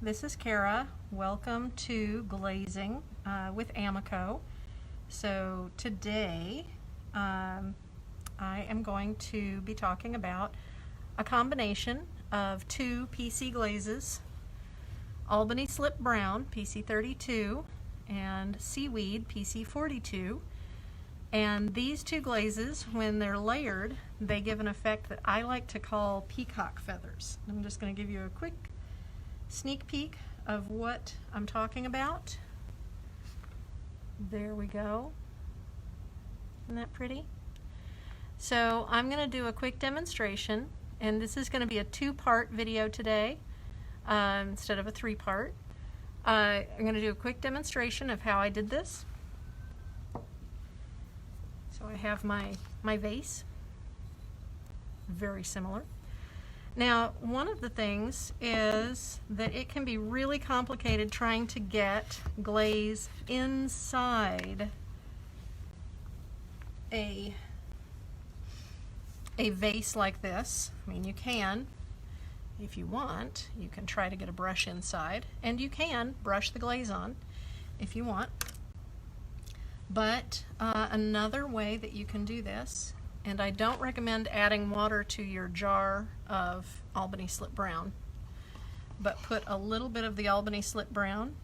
this is Kara. Welcome to Glazing with AMACO. So today I am going to be talking about a combination of two PC glazes, Albany Slip Brown PC-32 and Seaweed PC-42. And these two glazes, when they're layered, they give an effect that I like to call peacock feathers. I'm just going to give you a quick sneak peek of what I'm talking about. There we go. Isn't that pretty? So I'm going to do a quick demonstration, and this is going to be a two-part video today instead of a three-part. I'm going to do a quick demonstration of how I did this. So I have my vase, very similar. Now, one of the things is that it can be really complicated trying to get glaze inside a vase like this. I mean, you can, if you want, you can try to get a brush inside, and you can brush the glaze on if you want. But another way that you can do this, and I don't recommend adding water to your jar of Albany Slip Brown, but put a little bit of the Albany Slip Brown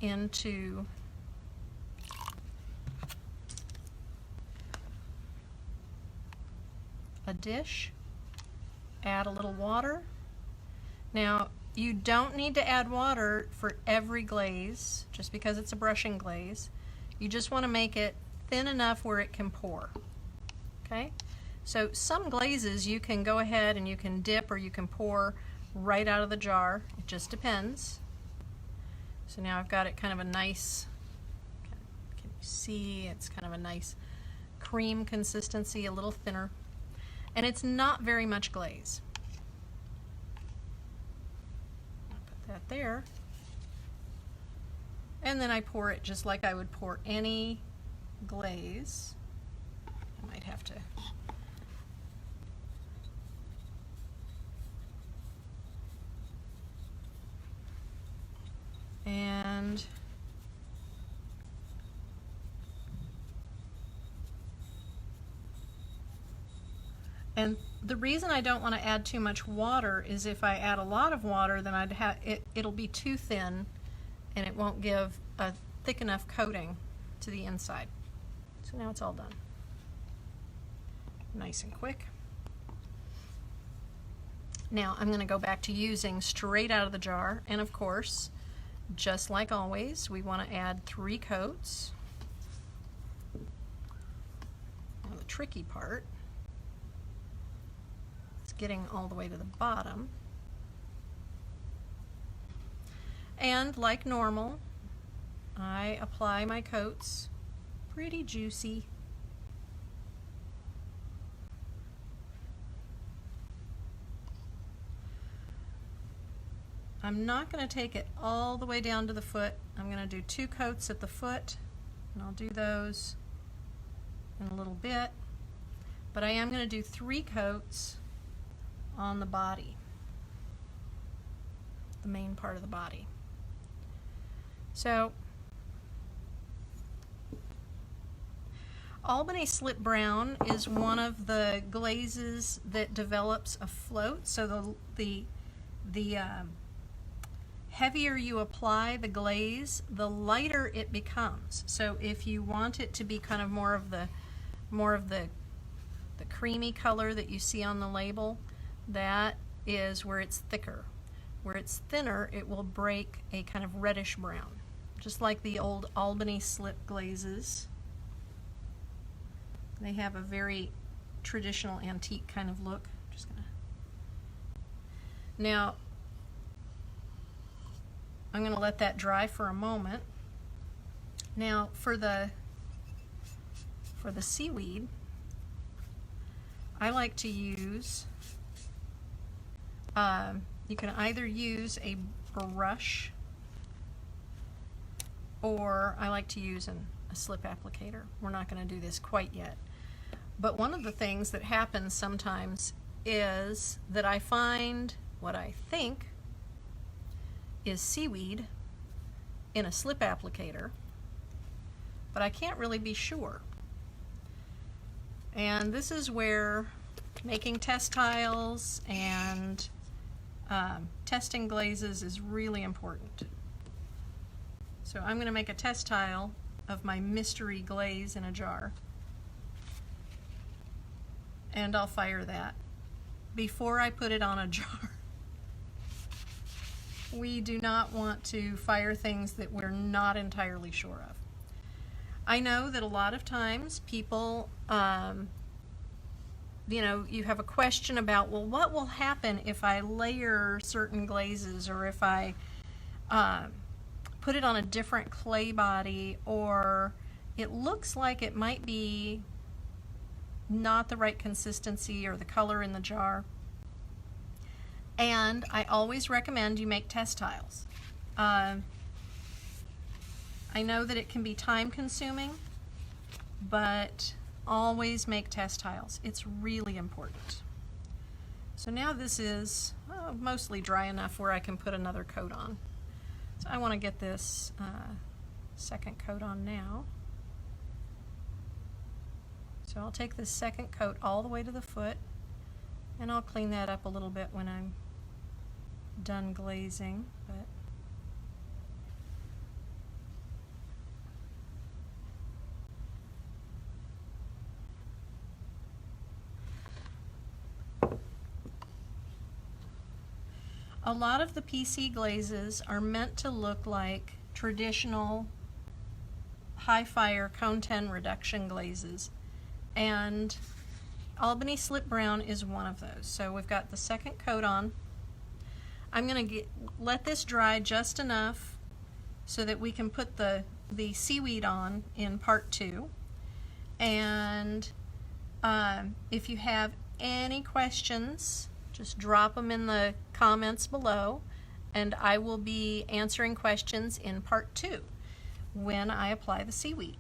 into a dish, add a little water. Now, you don't need to add water for every glaze, just because it's a brushing glaze. You just want to make it thin enough where it can pour. Okay? So some glazes you can go ahead and you can dip or you can pour right out of the jar. It just depends. So now I've got it kind of a nice, can you see, it's kind of a nice cream consistency, a little thinner. And it's not very much glaze. That there, and then I pour it just like I would pour any glaze. I might have to and the reason I don't want to add too much water is if I add a lot of water, then I'd have it'll be too thin and it won't give a thick enough coating to the inside. So now it's all done. Nice and quick. Now I'm going to go back to using straight out of the jar, and of course, just like always, we want to add 3 coats. Now the tricky part, getting all the way to the bottom. And like normal, I apply my coats pretty juicy. I'm not going to take it all the way down to the foot. I'm going to do 2 coats at the foot, and I'll do those in a little bit. But I am going to do 3 coats on the body, the main part of the body. So Albany Slip Brown is one of the glazes that develops a float. So the heavier you apply the glaze, the lighter it becomes. So if you want it to be kind of more of the creamy color that you see on the label, that is where it's thicker. Where it's thinner, it will break a kind of reddish brown, just like the old Albany slip glazes. They have a very traditional antique kind of look. Just gonna. Now, I'm going to let that dry for a moment. Now, for the seaweed, I like to use. You can either use a brush, or I like to use a slip applicator. We're not going to do this quite yet. But one of the things that happens sometimes is that I find what I think is seaweed in a slip applicator, but I can't really be sure. And this is where making test tiles and testing glazes is really important. So I'm going to make a test tile of my mystery glaze in a jar, and I'll fire that before I put it on a jar. We do not want to fire things that we're not entirely sure of. I know that a lot of times people, you know, you have a question about, well, what will happen if I layer certain glazes, or if I put it on a different clay body, or it looks like it might be not the right consistency or the color in the jar. And I always recommend you make test tiles. I know that it can be time consuming, but always make test tiles. It's really important. So now this is mostly dry enough where I can put another coat on. So I want to get this second coat on now. So I'll take this second coat all the way to the foot, and I'll clean that up a little bit when I'm done glazing. A lot of the PC glazes are meant to look like traditional high fire cone 10 reduction glazes, and Albany Slip Brown is one of those. So we've got the second coat on. I'm going to let this dry just enough so that we can put the seaweed on in part 2. And if you have any questions, just drop them in the comments below, and I will be answering questions in part 2 when I apply the seaweed.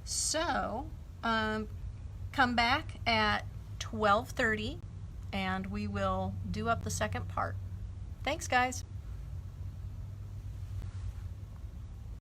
So come back at 12:30 and we will do up the second part. Thanks, guys.